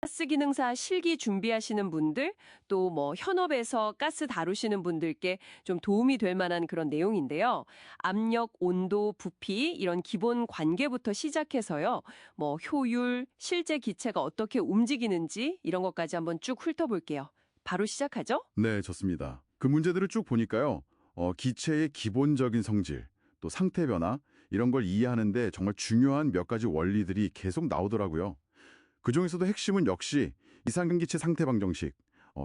가스 기능사 실기 준비하시는 분들, 또 뭐 현업에서 가스 다루시는 분들께 좀 도움이 될 만한 그런 내용인데요. 압력, 온도, 부피 이런 기본 관계부터 시작해서요. 뭐 효율, 실제 기체가 어떻게 움직이는지 이런 것까지 한번 쭉 훑어볼게요. 바로 시작하죠? 네, 좋습니다. 그 문제들을 쭉 보니까요. 기체의 기본적인 성질, 또 상태 변화 이런 걸 이해하는데 정말 중요한 몇 가지 원리들이 계속 나오더라고요. 그중에서도 핵심은 역시 이상균기체 상태 방정식,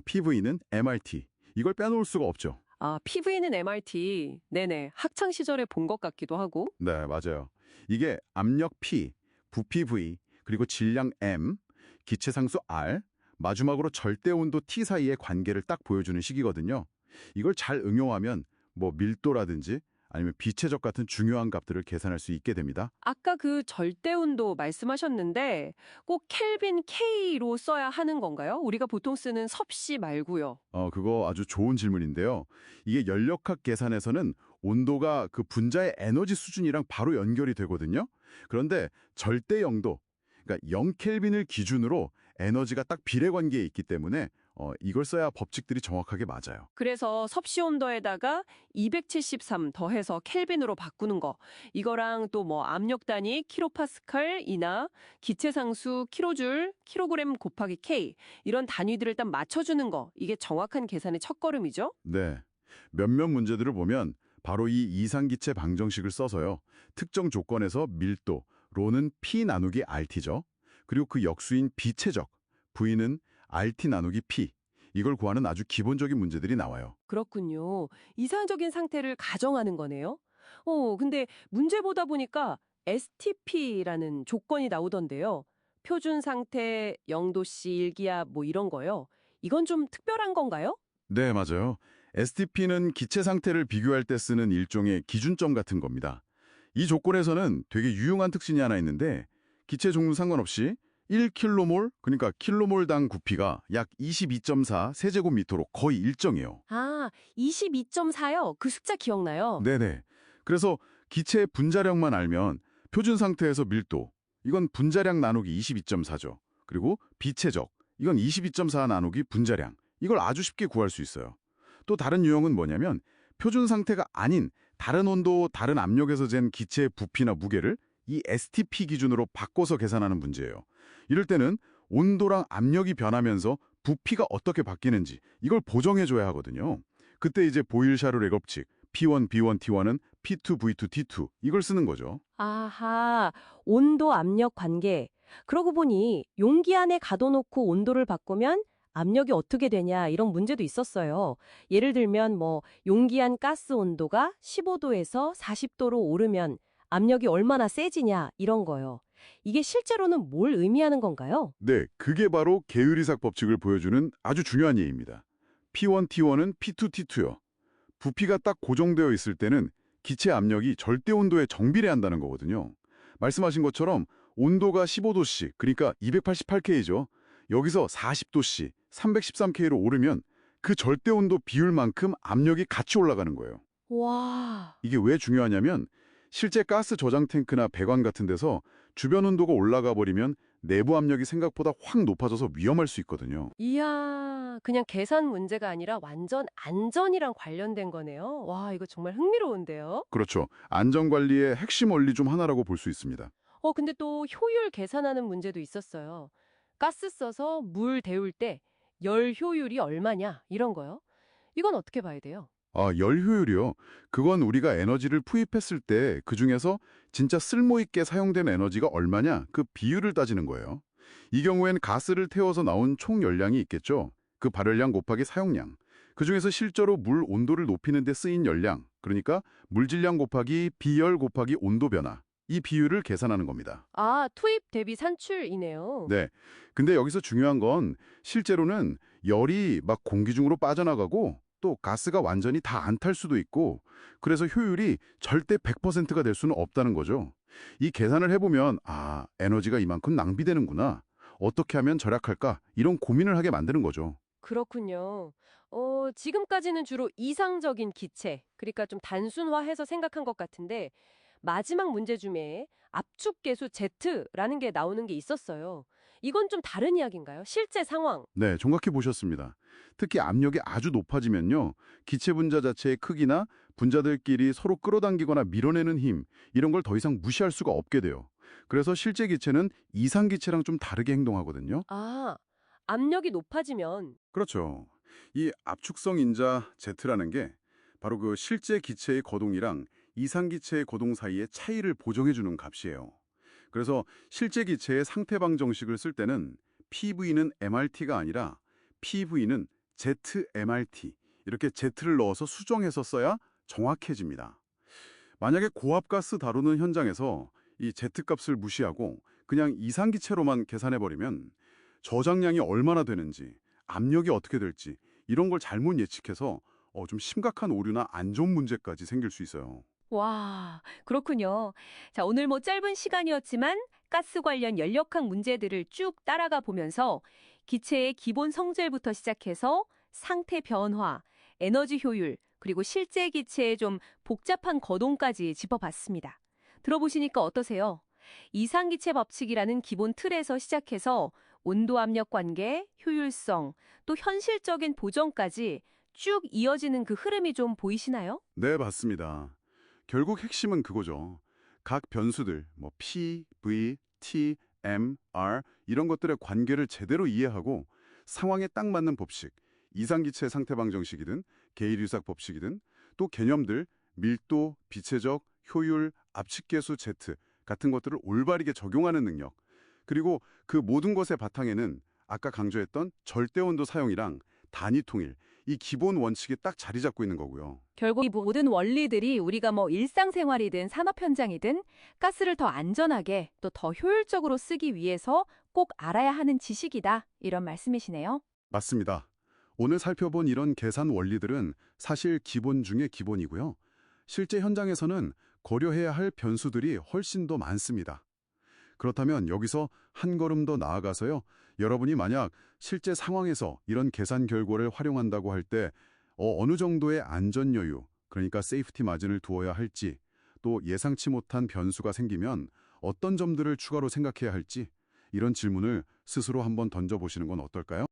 PV는 MRT. 이걸 빼놓을 수가 없죠. 아, PV는 MRT. 네네. 학창 시절에 본 것 같기도 하고. 네, 맞아요. 이게 압력 P, 부피 V, 그리고 질량 M, 기체 상수 R, 마지막으로 절대 온도 T 사이의 관계를 딱 보여주는 식이거든요. 이걸 잘 응용하면 뭐 밀도라든지 아니면 비체적 같은 중요한 값들을 계산할 수 있게 됩니다. 아까 그 절대 온도 말씀하셨는데 꼭 켈빈 K로 써야 하는 건가요? 우리가 보통 쓰는 섭씨 말고요. 그거 아주 좋은 질문인데요. 이게 연력학 계산에서는 온도가 그 분자의 에너지 수준이랑 바로 연결이 되거든요. 그런데 절대 영도, 그러니까 0켈빈을 기준으로 에너지가 딱 비례 관계에 있기 때문에 이걸 써야 법칙들이 정확하게 맞아요. 그래서 섭씨 온도에다가 273 더해서 켈빈으로 바꾸는 거. 이거랑 또 뭐 압력 단위 킬로파스칼이나 기체 상수 킬로줄, 킬로그램 곱하기 K 이런 단위들을 일단 맞춰주는 거. 이게 정확한 계산의 첫걸음이죠? 네. 몇몇 문제들을 보면 바로 이 이상기체 방정식을 써서요. 특정 조건에서 밀도, 로는 P 나누기 RT죠. 그리고 그 역수인 비체적, V는 RT 나누기 P. 이걸 구하는 아주 기본적인 문제들이 나와요. 그렇군요. 이상적인 상태를 가정하는 거네요. 근데 문제 보다 보니까 STP라는 조건이 나오던데요. 표준 상태, 0도씨, 일기압 뭐 이런 거요. 이건 좀 특별한 건가요? 네, 맞아요. STP는 기체 상태를 비교할 때 쓰는 일종의 기준점 같은 겁니다. 이 조건에서는 되게 유용한 특징이 하나 있는데 기체 종류 상관없이 1kmol, 그러니까 킬로몰당 부피가 약 22.4 세제곱미터로 거의 일정해요. 아, 22.4요? 그 숫자 기억나요? 네네. 그래서 기체의 분자량만 알면 표준 상태에서 밀도, 이건 분자량 나누기 22.4죠. 그리고 비체적, 이건 22.4 나누기 분자량, 이걸 아주 쉽게 구할 수 있어요. 또 다른 유형은 뭐냐면 표준 상태가 아닌 다른 온도, 다른 압력에서 잰 기체의 부피나 무게를 이 STP 기준으로 바꿔서 계산하는 문제예요. 이럴 때는 온도랑 압력이 변하면서 부피가 어떻게 바뀌는지 이걸 보정해줘야 하거든요. 그때 이제 보일-샤를의 법칙, P1, B1, T1은 P2, V2, T2 이걸 쓰는 거죠. 아하, 온도 압력 관계. 그러고 보니 용기 안에 가둬놓고 온도를 바꾸면 압력이 어떻게 되냐 이런 문제도 있었어요. 예를 들면 뭐 용기 안 가스 온도가 15도에서 40도로 오르면 압력이 얼마나 세지냐 이런 거요. 이게 실제로는 뭘 의미하는 건가요? 네, 그게 바로 계율이삭 법칙을 보여주는 아주 중요한 예입니다. P1, T1은 P2, T2요. 부피가 딱 고정되어 있을 때는 기체 압력이 절대 온도에 정비례한다는 거거든요. 말씀하신 것처럼 온도가 15도씨, 그러니까 288K죠. 여기서 40도씨, 313K로 오르면 그 절대 온도 비율만큼 압력이 같이 올라가는 거예요. 와, 이게 왜 중요하냐면 실제 가스 저장 탱크나 배관 같은 데서 주변 온도가 올라가 버리면 내부 압력이 생각보다 확 높아져서 위험할 수 있거든요. 이야, 그냥 계산 문제가 아니라 완전 안전이랑 관련된 거네요. 와, 이거 정말 흥미로운데요. 그렇죠. 안전관리의 핵심 원리 중 하나라고 볼 수 있습니다. 근데 또 효율 계산하는 문제도 있었어요. 가스 써서 물 데울 때 열 효율이 얼마냐 이런 거요. 이건 어떻게 봐야 돼요? 열 효율이요. 그건 우리가 에너지를 투입했을 때 그중에서 진짜 쓸모있게 사용된 에너지가 얼마냐 그 비율을 따지는 거예요. 이 경우엔 가스를 태워서 나온 총 열량이 있겠죠. 그 발열량 곱하기 사용량. 그중에서 실제로 물 온도를 높이는 데 쓰인 열량, 그러니까 물질량 곱하기 비열 곱하기 온도 변화. 이 비율을 계산하는 겁니다. 아, 투입 대비 산출이네요. 네. 근데 여기서 중요한 건 실제로는 열이 막 공기 중으로 빠져나가고 또 가스가 완전히 다 안 탈 수도 있고 그래서 효율이 절대 100%가 될 수는 없다는 거죠. 이 계산을 해보면 에너지가 이만큼 낭비되는구나. 어떻게 하면 절약할까? 이런 고민을 하게 만드는 거죠. 그렇군요. 지금까지는 주로 이상적인 기체, 그러니까 좀 단순화해서 생각한 것 같은데 마지막 문제 중에 압축계수 Z라는 게 나오는 게 있었어요. 이건 좀 다른 이야기인가요? 실제 상황. 네, 정확히 보셨습니다. 특히 압력이 아주 높아지면요. 기체 분자 자체의 크기나 분자들끼리 서로 끌어당기거나 밀어내는 힘, 이런 걸 더 이상 무시할 수가 없게 돼요. 그래서 실제 기체는 이상 기체랑 좀 다르게 행동하거든요. 아, 압력이 높아지면 그렇죠. 이 압축성 인자 Z라는 게 바로 그 실제 기체의 거동이랑 이상 기체의 거동 사이의 차이를 보정해주는 값이에요. 그래서 실제 기체의 상태 방정식을 쓸 때는 PV는 MRT가 아니라 PV는 ZMRT, 이렇게 Z를 넣어서 수정해서 써야 정확해집니다. 만약에 고압가스 다루는 현장에서 이 Z값을 무시하고 그냥 이상기체로만 계산해버리면 저장량이 얼마나 되는지, 압력이 어떻게 될지 이런 걸 잘못 예측해서 좀 심각한 오류나 안전 문제까지 생길 수 있어요. 와, 그렇군요. 자, 오늘 뭐 짧은 시간이었지만 가스 관련 연력학 문제들을 쭉 따라가 보면서 기체의 기본 성질부터 시작해서 상태 변화, 에너지 효율, 그리고 실제 기체의 좀 복잡한 거동까지 짚어봤습니다. 들어보시니까 어떠세요? 이상기체 법칙이라는 기본 틀에서 시작해서 온도 압력 관계, 효율성, 또 현실적인 보정까지 쭉 이어지는 그 흐름이 좀 보이시나요? 네, 맞습니다. 결국 핵심은 그거죠. 각 변수들, 뭐 P, V, T, M, R 이런 것들의 관계를 제대로 이해하고 상황에 딱 맞는 법칙, 이상기체 상태 방정식이든 게이류삭 법칙이든 또 개념들, 밀도, 비체적, 효율, 압축계수 Z 같은 것들을 올바르게 적용하는 능력, 그리고 그 모든 것의 바탕에는 아까 강조했던 절대온도 사용이랑 단위 통일, 이 기본 원칙이 딱 자리 잡고 있는 거고요. 결국 이 모든 원리들이 우리가 뭐 일상생활이든 산업 현장이든 가스를 더 안전하게 또 더 효율적으로 쓰기 위해서 꼭 알아야 하는 지식이다. 이런 말씀이시네요. 맞습니다. 오늘 살펴본 이런 계산 원리들은 사실 기본 중에 기본이고요. 실제 현장에서는 고려해야 할 변수들이 훨씬 더 많습니다. 그렇다면 여기서 한 걸음 더 나아가서요. 여러분이 만약 실제 상황에서 이런 계산 결과를 활용한다고 할 때 어느 정도의 안전 여유, 그러니까 세이프티 마진을 두어야 할지, 또 예상치 못한 변수가 생기면 어떤 점들을 추가로 생각해야 할지, 이런 질문을 스스로 한번 던져보시는 건 어떨까요?